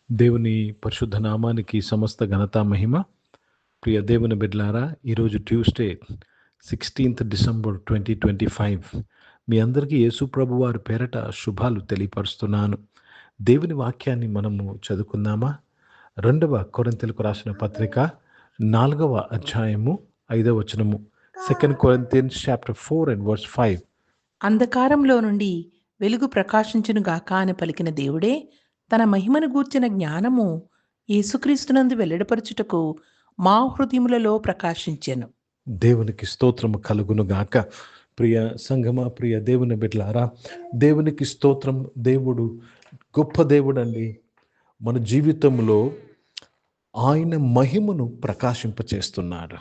దేవుని పరిశుద్ధ నామానికి సమస్త ఘనత మహిమ. ప్రియ దేవుని బిడ్డలారా, ఈరోజు ట్యూస్డే 16th December 2025. మీ అందరికీ యేసు ప్రభు వారి పేరట శుభాలు తెలియపరుస్తున్నాను. దేవుని వాక్యాన్ని మనము చదువుకుందామా? 2వ కొరింథీయులకు రాసిన పత్రిక 4వ అధ్యాయము 5వ వచనము. 2 Corinthians chapter 4 and verse 5. అంధకారంలో నుండి వెలుగు ప్రకాశించునుగాక అని పలికిన దేవుడే తన మహిమను గూర్చిన జ్ఞానము యేసుక్రీస్తునందు వెల్లడిపరచుటకు మా హృదయములలో ప్రకాశించెను. దేవునికి స్తోత్రము కలుగునుగాక. ప్రియ సంగమా, ప్రియ దేవుని బిడ్డలారా, దేవునికి స్తోత్రం. దేవుడు గొప్ప దేవుడండి. మన జీవితంలో ఆయన మహిమను ప్రకాశింపచేస్తున్నాడు.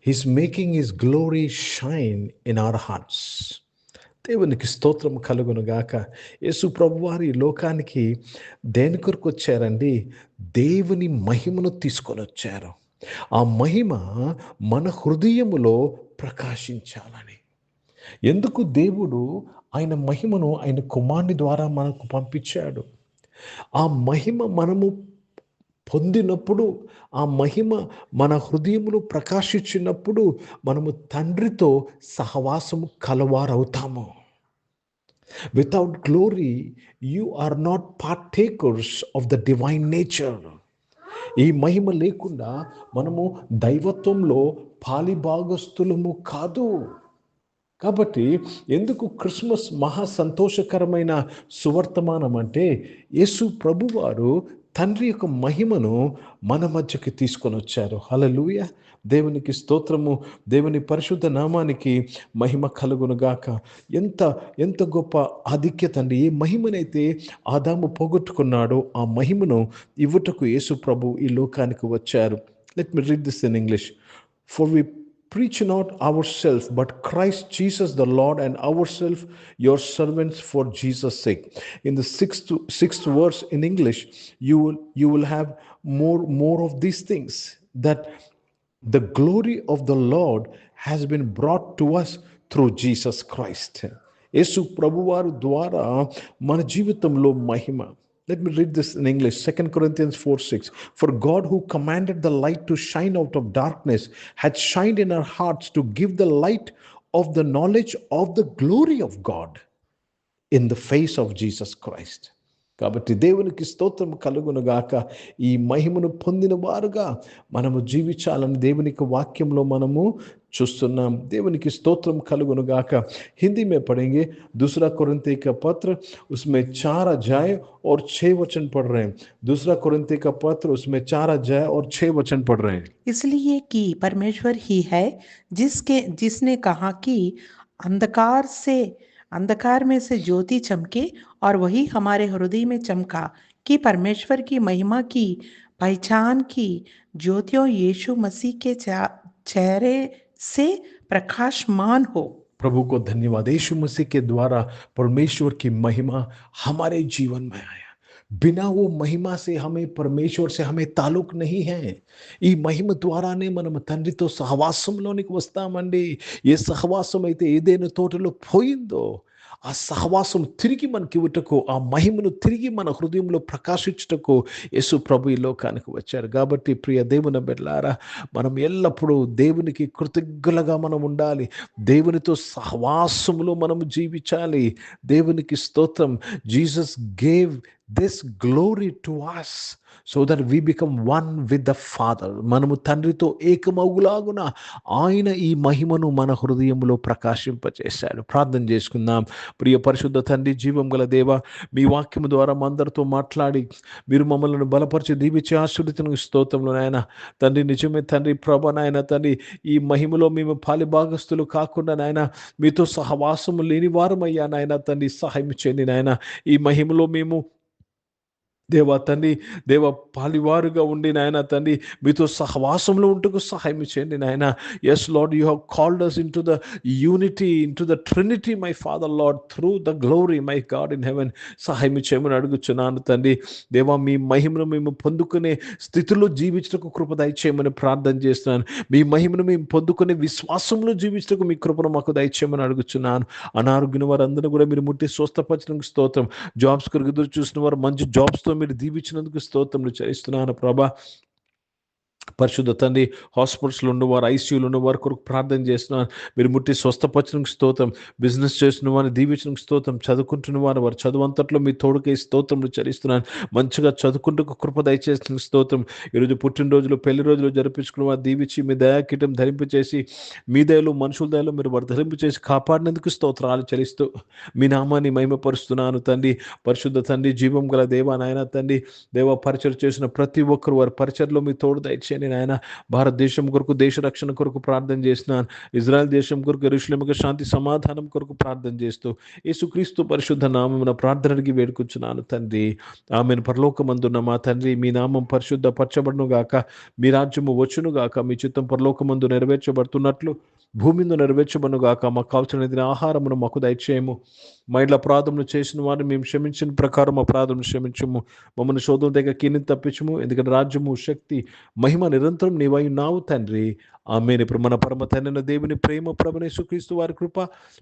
He's making his glory shine in our hearts. దేవునికి స్తోత్రం కలుగునుగాక. యేసు ప్రభువారు ఈ లోకానికి దేని కొరకు వచ్చారండి? దేవుని మహిమను తీసుకొని వచ్చారు. ఆ మహిమ మన హృదయములో ప్రకాశించాలని. ఎందుకు దేవుడు ఆయన మహిమను ఆయన కుమారుని ద్వారా మనకు పంపించాడు? ఆ మహిమ మనము పొందినప్పుడు, ఆ మహిమ మన హృదయములో ప్రకాశించినప్పుడు మనము తండ్రితో సహవాసము కలవారవుతాము. Without glory, you are not partakers of the divine nature. ఈ మహిమ లేకుండా మనము దైవత్వంలో పాలిభాగస్తులము కాదు. కాబట్టి ఎందుకు క్రిస్మస్ మహా సంతోషకరమైన సువర్తమానం అంటే, యేసు ప్రభువారు తండ్రి యొక్క మహిమను మన మధ్యకి తీసుకొని వచ్చారు. హల్లెలూయా. దేవునికి స్తోత్రము. దేవుని పరిశుద్ధ నామానికి మహిమ కలుగునుగాక. ఎంత గొప్ప ఆధిక్యత అండి! ఏ మహిమనైతే ఆదాము పోగొట్టుకున్నాడో ఆ మహిమను ఇవ్వుటకు యేసు ప్రభు ఈ లోకానికి వచ్చారు. Let me read this in English. For we preach not ourselves, but Christ Jesus the Lord, and ourselves your servants for Jesus' sake. In the sixth verse in English, you will have more of these things, that the glory of the Lord has been brought to us through Jesus Christ. యేసు ప్రభువారు ద్వారా మన జీవితంలో మహిమ. Let me read this in English. 2 Corinthians 4:6. For God, who commanded the light to shine out of darkness, had shined in our hearts to give the light of the knowledge of the glory of God in the face of Jesus Christ. కాబట్టి దేవునికి స్తోత్రం కలుగునుగాక. ఈ మహిమను పొందిన వారుగా మనము జీవించాలని దేవునికి వాక్యంలో మనము చూస్తున్నాం. దేవునికి స్తోత్రం కలుగునుగాక. हिंदी में पढ़ेंगे 2 कोरिन्थी का पत्र, उसमें 4 अध्याय और 6 वचन पढ़ रहे हैं. 2 कोरिन्थी का पत्र, उसमें 4 अध्याय और 6 वचन पढ़ रहे हैं. इसलिए कि परमेश्वर ही है जिसने कहा कि अंधकार में से ज्योति चमके, और वही हमारे हृदय में चमका कि परमेश्वर की महिमा की पहचान की ज्योतियों यीशु मसीह के चेहरे से प्रकाशमान हो. प्रभु को धन्यवाद. यीशु मसीह के द्वारा परमेश्वर की महिमा हमारे जीवन में आया. बिना वो महिमा से हमें परमेश्वर से हमें ताल्लुक नहीं है. ఈ మహిమ ద్వారానే మనం తండ్రితో సహవాసంలోనికి వస్తామండి. ఏ సహవాసం అయితే ఏదైనా తోటలో పోయిందో ఆ సహవాసం తిరిగి మనకి ఇవ్వటకు, ఆ మహిమను తిరిగి మన హృదయంలో ప్రకాశించుటకు యేసు ప్రభు ఈ లోకానికి వచ్చారు. కాబట్టి ప్రియ దేవుని బిడ్డలారా, మనం ఎల్లప్పుడూ దేవునికి కృతజ్ఞులుగా మనం ఉండాలి. దేవునితో సహవాసములో మనము జీవించాలి. దేవునికి స్తోత్రం. Jesus gave this glory to us so that we become one with the Father. మనము తండ్రితో ఏకమగులాగున ఆయన ఈ మహిమను మన హృదయంలో ప్రకాశింపచేశాడు. ప్రార్థన చేసుకుందాం. ప్రియ పరిశుద్ధ తండ్రి, జీవం గల దేవ, మీ వాక్యము ద్వారా మా అందరితో మాట్లాడి మీరు మమ్మల్ని బలపరిచి దీవించి ఆశీర్వదించిన స్తోత్రంలో నాయన తండ్రి, నిజమే తండ్రి, ప్రభ నాయన తండ్రి, ఈ మహిమలో మేము పాలిభాగస్తులు కాకుండా నాయన మీతో సహవాసము లేని వారమయ్యా నాయన తండ్రి, సహాయం చేయండి నాయన. ఈ మహిమలో మేము దేవా తండ్రి, దేవ పాలివారుగా ఉండి నాయన తండ్రి మీతో సహవాసంలో ఉంటూ సహాయం చేయండి నాయన. Yes Lord, you have called us into the unity, into the Trinity, my Father Lord, through the glory, my God in heaven. సహాయం చేయమని అడుగుచున్నాను తండ్రి. దేవా, మీ మహిమను మేము పొందుకునే స్థితిలో జీవించటకు కృప దయచేయమని ప్రార్థన చేస్తున్నాను. మీ మహిమను మేము పొందుకునే విశ్వాసంలో జీవించటకు మీ కృపను మాకు దయచేయమని అడుగుచున్నాను. అనారోగ్యం వారందరూ కూడా మీరు ముట్టి స్వస్థపరచడానికి స్తోత్రం. జాబ్స్ కొరకు ఎదురు చూసిన వారు మంచి జాబ్స్తో మీరు దీవించినందుకు స్తోత్రములు చెల్లిస్తున్నాను ప్రభా. పరిశుద్ధ తండ్రి, హాస్పిటల్స్లో ఉన్నవారు, ఐసీయూలో ఉన్నవారు కొరకు ప్రార్థన చేస్తున్నాను. మీరు ముట్టి స్వస్థపరచడానికి స్తోత్రం. బిజినెస్ చేస్తున్న వారిని దీవించడానికి స్తోత్రం. చదువుకుంటున్న వారు చదువు అంతట్లో మీ తోడుకై స్తోత్రములు చెల్లిస్తున్నాను. మంచిగా చదువుకుంటూ కృప దయచేసిన స్తోత్రం. ఈరోజు పుట్టినరోజులు, పెళ్లి రోజులు జరిపించుకున్న వారు దీవించి మీ దయాకీటం ధరింపచేసి, మీ దయలో మనుషుల దయలో మీరు వారు ధరింపచేసి కాపాడినందుకు స్తోత్రాలు చెల్లిస్తూ మీ నామాన్ని మహిమపరుస్తున్నాను తండ్రి. పరిశుద్ధ తండ్రి, జీవం గల దేవా నాయన తండ్రి, దేవ పరిచయం చేసిన ప్రతి ఒక్కరు వారి పరిచయలో మీ తోడు దయచేయండి నాయన. భారతదేశం కొరకు, దేశ రక్షణ కొరకు ప్రార్థన చేస్తున్నాను. ఇజ్రాయెల్ దేశం కొరకు, యెరూషలేముకు శాంతి సమాధానం కొరకు ప్రార్థన చేస్తూ యేసుక్రీస్తు పరిశుద్ధ నామమున ప్రార్థనకి వేడుకొచ్చున్నాను తండ్రి. ఆమెను. పరలోకమందున్న మా తండ్రి, మీ నామం పరిశుద్ధ పరచబడును గాక, మీ రాజ్యము వచ్చును గాక, మీ చిత్తం పరలోకమందు నెరవేర్చబడుతున్నట్లు భూమి మీద నెరవేర్చబడును గాక. మాకు కావాల్సిన ఆహారమును మాకు దయచేయము. మా ఇంట్లో అపరాధములు చేసిన వారిని మేము క్షమించిన ప్రకారం అపరాధములు క్షమించము. మమ్మల్ని శోధన దగ్గర కీని తప్పించము. ఎందుకంటే రాజ్యము, శక్తి, మహిమ నిరంతరం నీవై ఉన్నావు తండ్రి. ఆమేన్. ఇప్పుడు మన పరమ తండ్రి దేవుని ప్రేమ, ప్రభువైన యేసుక్రీస్తు వారి కృప,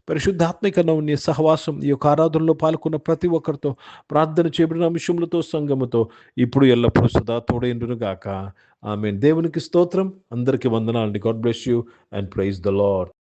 పరిశుద్ధాత్మిక నౌన్య సహవాసం ఈ యొక్క ఆరాధనలో పాల్గొన్న ప్రతి ఒక్కరితో, ప్రార్థన చేయబడిన అంశములతో, సంఘముతో ఇప్పుడు ఎల్లప్పుడూ సదా తోడైండును గాక. ఆమేన్. దేవునికి స్తోత్రం. అందరికీ వందనాలండి. God bless you and praise the lord.